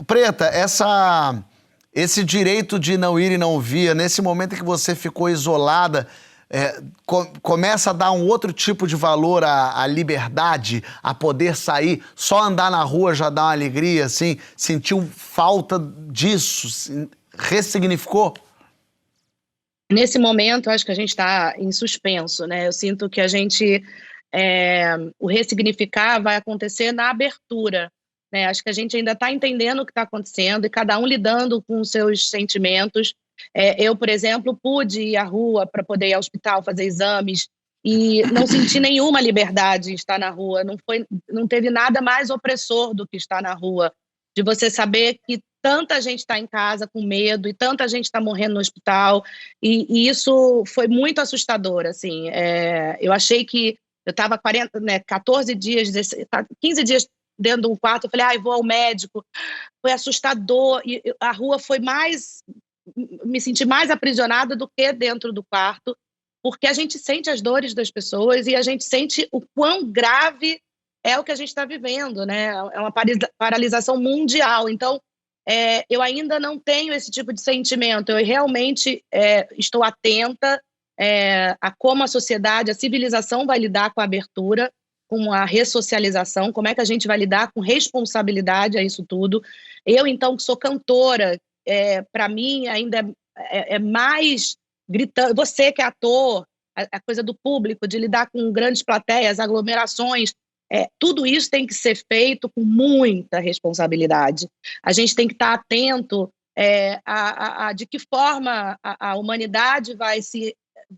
Preta, esse direito de não ir e não vir, nesse momento em que você ficou isolada, começa a dar um outro tipo de valor à liberdade, a poder sair, só andar na rua já dá uma alegria, assim, sentiu falta disso, ressignificou? Nesse momento, acho que a gente está em suspenso, né? Eu sinto que o ressignificar vai acontecer na abertura, né? Acho que a gente ainda está entendendo o que está acontecendo e cada um lidando com os seus sentimentos. Eu, por exemplo, pude ir à rua para poder ir ao hospital fazer exames e não senti nenhuma liberdade em estar na rua. Não teve nada mais opressor do que estar na rua, de você saber que tanta gente está em casa com medo e tanta gente está morrendo no hospital, e isso foi muito assustador, assim. Eu achei que eu estava 14 dias, 15 dias dentro de um quarto, eu falei, vou ao médico, foi assustador, e a rua foi me senti mais aprisionada do que dentro do quarto, porque a gente sente as dores das pessoas e a gente sente o quão grave é o que a gente está vivendo, né? É uma paralisação mundial. Então, eu ainda não tenho esse tipo de sentimento. Eu realmente estou atenta a como a sociedade, a civilização vai lidar com a abertura, com a ressocialização, como é que a gente vai lidar com responsabilidade a isso tudo. Eu, então, que sou cantora, para mim ainda é mais gritante. Você que é ator, a coisa do público, de lidar com grandes plateias, aglomerações, tudo isso tem que ser feito com muita responsabilidade. A gente tem que estar atento de que forma a humanidade vai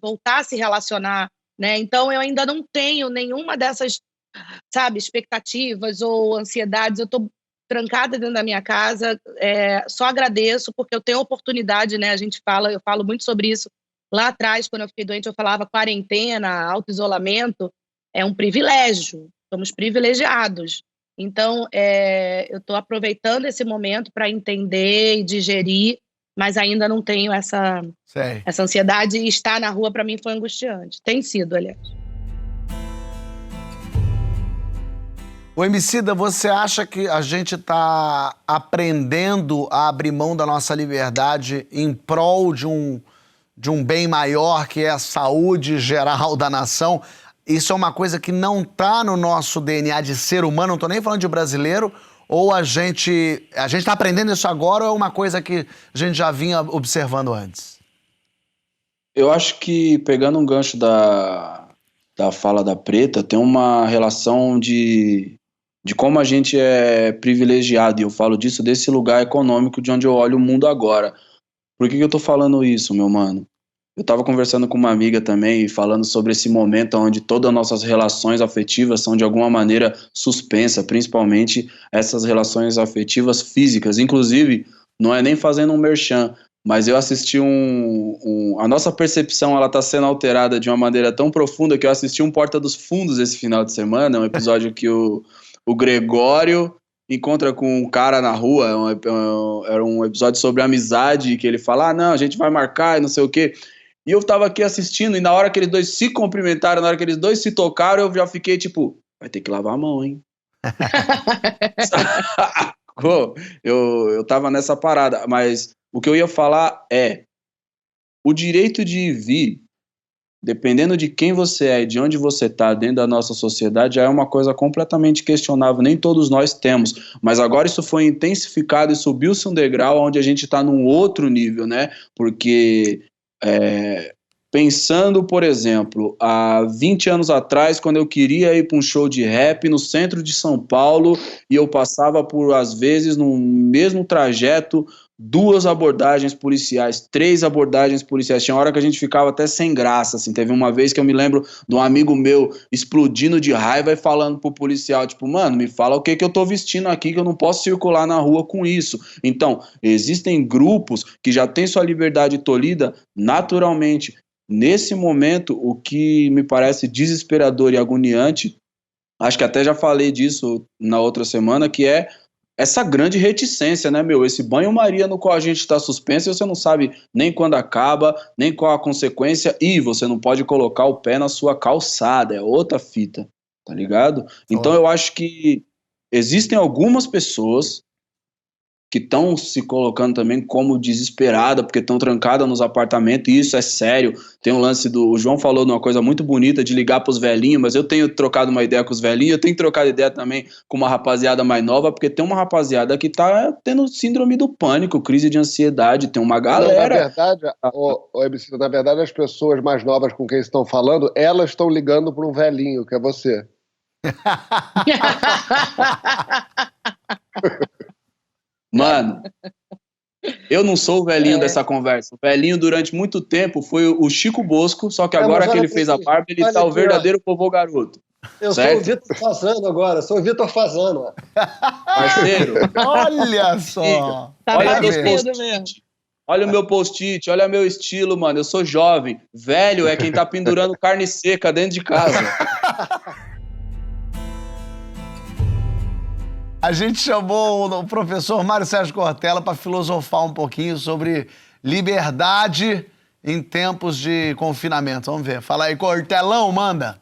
voltar a se relacionar, né? Então, eu ainda não tenho nenhuma dessas, sabe, expectativas ou ansiedades. Eu estou trancada dentro da minha casa, só agradeço, porque eu tenho oportunidade, né? Eu falo muito sobre isso. Lá atrás, quando eu fiquei doente, eu falava quarentena, auto-isolamento, é um privilégio, somos privilegiados. Então, eu estou aproveitando esse momento para entender e digerir, mas ainda não tenho essa ansiedade, e estar na rua para mim foi angustiante. Tem sido, aliás. Ô, Emicida, você acha que a gente está aprendendo a abrir mão da nossa liberdade em prol de um bem maior, que é a saúde geral da nação? Isso é uma coisa que não está no nosso DNA de ser humano, não estou nem falando de brasileiro, ou a gente está aprendendo isso agora, ou é uma coisa que a gente já vinha observando antes? Eu acho que, pegando um gancho da fala da Preta, tem uma relação de como a gente é privilegiado, e eu falo disso desse lugar econômico de onde eu olho o mundo agora. Por que eu tô falando isso, meu mano? Eu tava conversando com uma amiga também, falando sobre esse momento onde todas as nossas relações afetivas são de alguma maneira suspensas, principalmente essas relações afetivas físicas. Inclusive, não é nem fazendo um merchan, mas eu assisti a nossa percepção, ela tá sendo alterada de uma maneira tão profunda que eu assisti um Porta dos Fundos esse final de semana, um episódio que o Gregório encontra com um cara na rua, era um episódio sobre amizade, que ele fala, não, a gente vai marcar e não sei o quê. E eu tava aqui assistindo, e na hora que eles dois se cumprimentaram, na hora que eles dois se tocaram, eu já fiquei tipo, vai ter que lavar a mão, hein? eu tava nessa parada, mas o que eu ia falar o direito de ir e vir, dependendo de quem você é e de onde você está dentro da nossa sociedade, já é uma coisa completamente questionável. Nem todos nós temos, mas agora isso foi intensificado e subiu-se um degrau onde a gente está num outro nível, né? Porque pensando, por exemplo, há 20 anos atrás, quando eu queria ir para um show de rap no centro de São Paulo, e eu passava por, às vezes, no mesmo trajeto, 2 abordagens policiais, 3 abordagens policiais. Tinha hora que a gente ficava até sem graça, assim. Teve uma vez que eu me lembro de um amigo meu explodindo de raiva e falando pro policial, tipo, mano, me fala o que eu tô vestindo aqui, que eu não posso circular na rua com isso. Então, existem grupos que já têm sua liberdade tolhida naturalmente. Nesse momento, o que me parece desesperador e agoniante, acho que até já falei disso na outra semana, que é essa grande reticência, né, meu? Esse banho-maria no qual a gente está suspenso e você não sabe nem quando acaba, nem qual a consequência, e você não pode colocar o pé na sua calçada, é outra fita, tá ligado? Então eu acho que existem algumas pessoas que estão se colocando também como desesperada, porque estão trancadas nos apartamentos, e isso é sério. Tem um lance o João falou de uma coisa muito bonita, de ligar para os velhinhos, mas eu tenho trocado uma ideia com os velhinhos, eu tenho trocado ideia também com uma rapaziada mais nova, porque tem uma rapaziada que tá tendo síndrome do pânico, crise de ansiedade, tem uma galera... Na verdade, MC, na verdade, as pessoas mais novas com quem estão falando, elas estão ligando para um velhinho, que é você. Mano, eu não sou o velhinho dessa conversa. O velhinho, durante muito tempo, foi o Chico Bosco, só que agora que ele fez a barba, ele tá o verdadeiro vovô garoto. Eu certo? sou o Vitor Fazano agora, sou o Vitor Fazano. Parceiro. Olha só. Tá Olha parecido mesmo. Olha o meu post-it, olha meu estilo, mano. Eu sou jovem. Velho é quem tá pendurando carne seca dentro de casa. A gente chamou o professor Mário Sérgio Cortella para filosofar um pouquinho sobre liberdade em tempos de confinamento. Vamos ver. Fala aí, Cortelão, manda.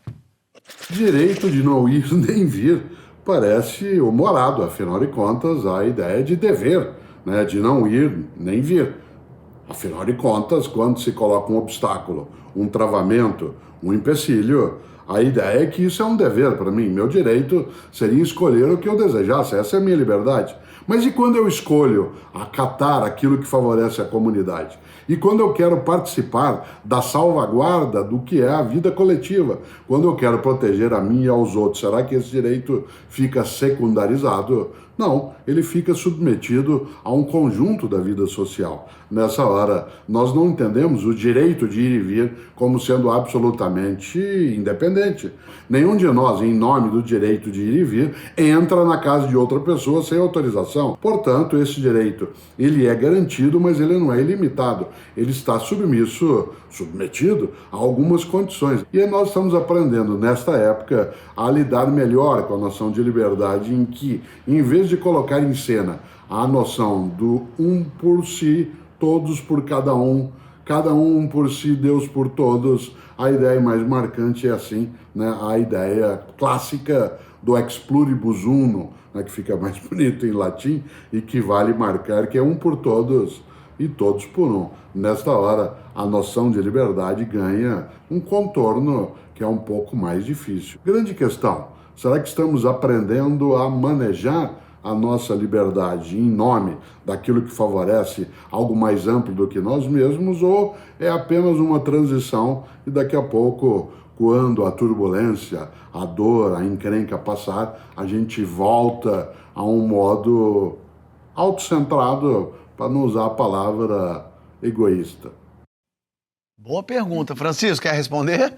Direito de não ir nem vir parece humorado, afinal de contas, a ideia de dever, né, de não ir nem vir. Afinal de contas, quando se coloca um obstáculo, um travamento, um empecilho, a ideia é que isso é um dever para mim. Meu direito seria escolher o que eu desejasse. Essa é a minha liberdade. Mas e quando eu escolho acatar aquilo que favorece a comunidade? E quando eu quero participar da salvaguarda do que é a vida coletiva? Quando eu quero proteger a mim e aos outros, será que esse direito fica secundarizado? Não, ele fica submetido a um conjunto da vida social. Nessa hora, nós não entendemos o direito de ir e vir como sendo absolutamente independente. Nenhum de nós, em nome do direito de ir e vir, entra na casa de outra pessoa sem autorização. Portanto, esse direito, ele é garantido, mas ele não é ilimitado. Ele está submetido a algumas condições. E aí nós estamos aprendendo, nesta época, a lidar melhor com a noção de liberdade, em que, em vez de colocar em cena a noção do um por si, todos por cada um por si, Deus por todos, a ideia mais marcante é assim, né? A ideia clássica do ex pluribus uno, né? Que fica mais bonito em latim e que vale marcar que é um por todos e todos por um. Nesta hora, a noção de liberdade ganha um contorno que é um pouco mais difícil. Grande questão, será que estamos aprendendo a manejar a nossa liberdade em nome daquilo que favorece algo mais amplo do que nós mesmos, ou é apenas uma transição e daqui a pouco, quando a turbulência, a dor, a encrenca passar, a gente volta a um modo autocentrado, para não usar a palavra egoísta? Boa pergunta. Francisco, quer responder?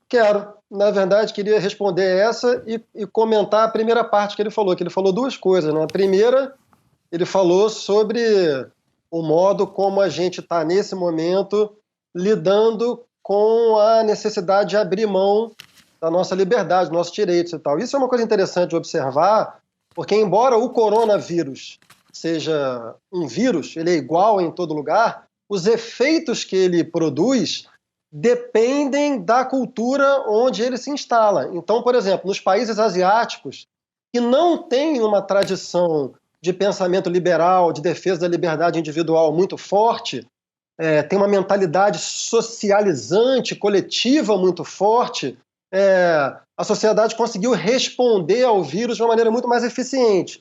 Quero. Na verdade, queria responder essa e comentar a primeira parte que ele falou duas coisas, né? A primeira, ele falou sobre o modo como a gente está, nesse momento, lidando com a necessidade de abrir mão da nossa liberdade, dos nossos direitos e tal. Isso é uma coisa interessante de observar, porque embora o coronavírus seja um vírus, ele é igual em todo lugar, os efeitos que ele produz dependem da cultura onde ele se instala. Então, por exemplo, nos países asiáticos, que não têm uma tradição de pensamento liberal, de defesa da liberdade individual muito forte, tem uma mentalidade socializante, coletiva muito forte, a sociedade conseguiu responder ao vírus de uma maneira muito mais eficiente.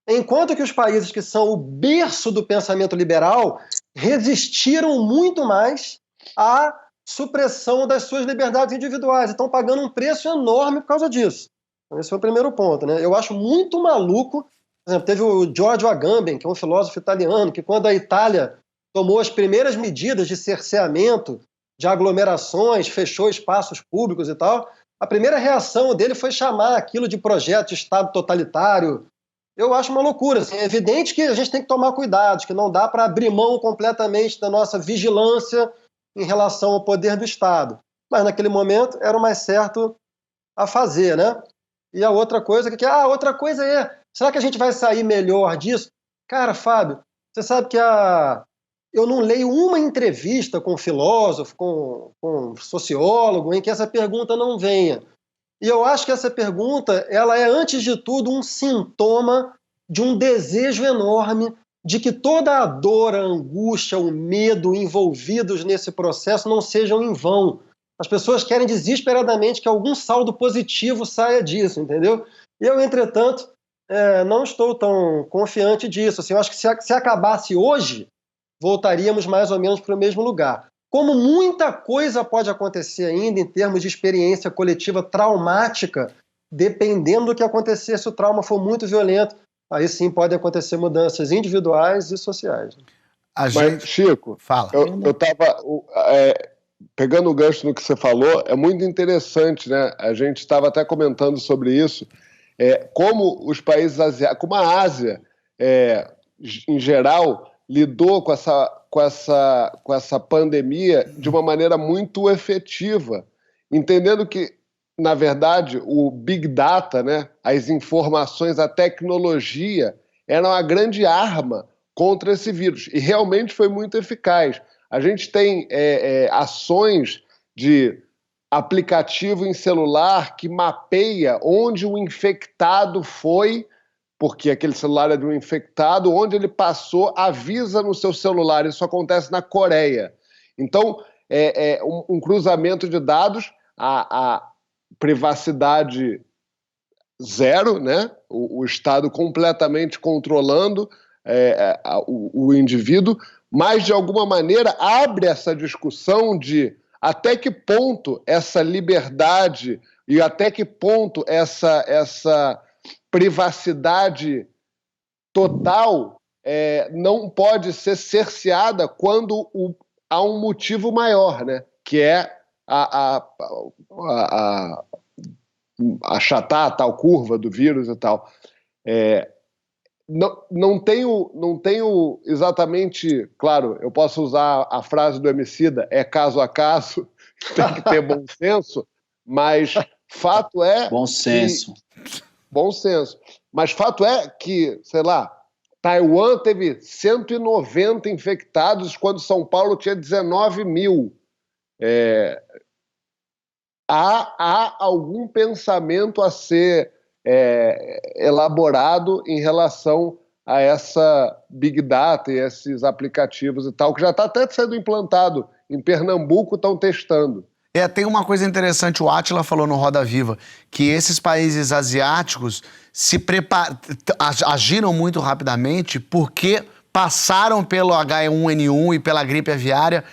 Enquanto que os países que são o berço do pensamento liberal resistiram muito mais à supressão das suas liberdades individuais, e estão pagando um preço enorme por causa disso. Então, esse foi o primeiro ponto, né? Eu acho muito maluco, por exemplo, teve o Giorgio Agamben, que é um filósofo italiano, que quando a Itália tomou as primeiras medidas de cerceamento de aglomerações, fechou espaços públicos e tal, a primeira reação dele foi chamar aquilo de projeto de Estado totalitário. Eu acho uma loucura. Assim, é evidente que a gente tem que tomar cuidado, que não dá para abrir mão completamente da nossa vigilância em relação ao poder do Estado. Mas naquele momento era o mais certo a fazer, né? E a outra coisa outra coisa é, será que a gente vai sair melhor disso? Cara, Fábio, você sabe que eu não leio uma entrevista com um filósofo, com um sociólogo, em que essa pergunta não venha. E eu acho que essa pergunta, ela é, antes de tudo, um sintoma de um desejo enorme de que toda a dor, a angústia, o medo envolvidos nesse processo não sejam em vão. As pessoas querem desesperadamente que algum saldo positivo saia disso, entendeu? Eu, entretanto, não estou tão confiante disso. Assim, eu acho que se acabasse hoje, voltaríamos mais ou menos para o mesmo lugar. Como muita coisa pode acontecer ainda em termos de experiência coletiva traumática, dependendo do que acontecer, se o trauma for muito violento, aí sim podem acontecer mudanças individuais e sociais. Mas, Chico, fala. Eu estava pegando o gancho no que você falou, é muito interessante, né? A gente estava até comentando sobre isso, como os países asiáticos, como a Ásia, em geral, lidou com essa pandemia de uma maneira muito efetiva, entendendo que, na verdade, o Big Data, né, as informações, a tecnologia, eram a grande arma contra esse vírus. E realmente foi muito eficaz. A gente tem ações de aplicativo em celular que mapeia onde o infectado foi, porque aquele celular é de um infectado, onde ele passou, avisa no seu celular. Isso acontece na Coreia. Então, um cruzamento de dados, a privacidade zero, né? O Estado completamente controlando o indivíduo, mas, de alguma maneira, abre essa discussão de até que ponto essa liberdade e até que ponto essa privacidade total não pode ser cerceada quando há um motivo maior, né? Que é achatar a tal curva do vírus e tal. Não tenho exatamente... Claro, eu posso usar a frase do Emicida, caso a caso, tem que ter bom senso, mas fato é... Bom senso. Bom senso. Mas fato é que, sei lá, Taiwan teve 190 infectados quando São Paulo tinha 19 mil. Há algum pensamento a ser elaborado em relação a essa Big Data e esses aplicativos e tal, que já está até sendo implantado. Em Pernambuco estão testando. Tem uma coisa interessante, o Átila falou no Roda Viva, que esses países asiáticos agiram muito rapidamente porque passaram pelo H1N1 e pela gripe aviária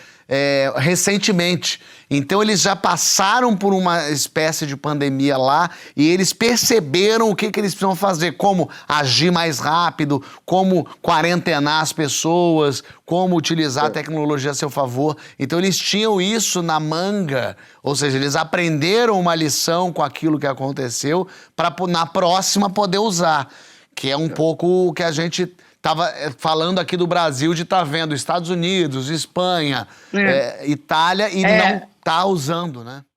recentemente. Então eles já passaram por uma espécie de pandemia lá e eles perceberam o que eles precisam fazer, como agir mais rápido, como quarentenar as pessoas, como utilizar a tecnologia a seu favor. Então eles tinham isso na manga, ou seja, eles aprenderam uma lição com aquilo que aconteceu para na próxima poder usar, que é um pouco o que a gente estava falando aqui do Brasil, de estar vendo Estados Unidos, Espanha, Itália, e não tá usando, né?